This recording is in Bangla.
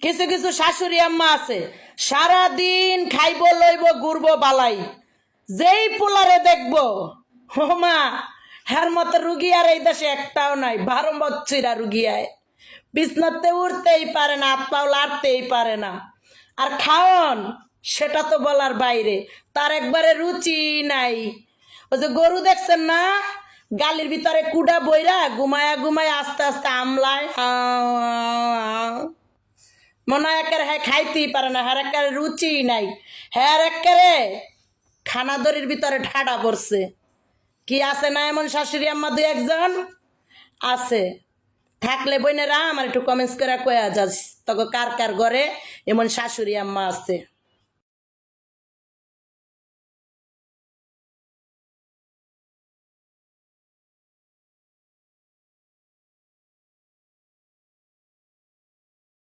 কিছু কিছু শাশুড়ি আম্মা আছে সারাদিন খাইব লইব ঘুরবো বালাই, যেই পোলারে দেখবো ও মা হ্যার মতো রুগী আর এই দেশে একটাও নাই। 12 বছরা রুগী আয়, বিছনাতে উঠতেই পারে না, হাত পাও লাড়তেই পারে না। আর খাওন সেটা তো বলার বাইরে, তার একবারে রুচি নাই। ওই যে গরু দেখছেন না, গালির ভিতরে কুড়া বইরা ঘুমায়া ঘুমায়া আস্তে আস্তে আমলায়, মনে হয় একেবারে হ্যাঁ খাইতেই পারে না, হ্যার একেবারে রুচি নাই, হ্যাঁ একেবারে খানাদরির ভিতরে ঠাডা পড়ছে। কি আছে না এমন শাশুড়ি আম্মা 2-1 জন আছে? থাকলে বোনেরা আমার একটু কমেন্টস করে কয়া যাস তখন কার কার ঘরে এমন শাশুড়ি আম্মা আছে।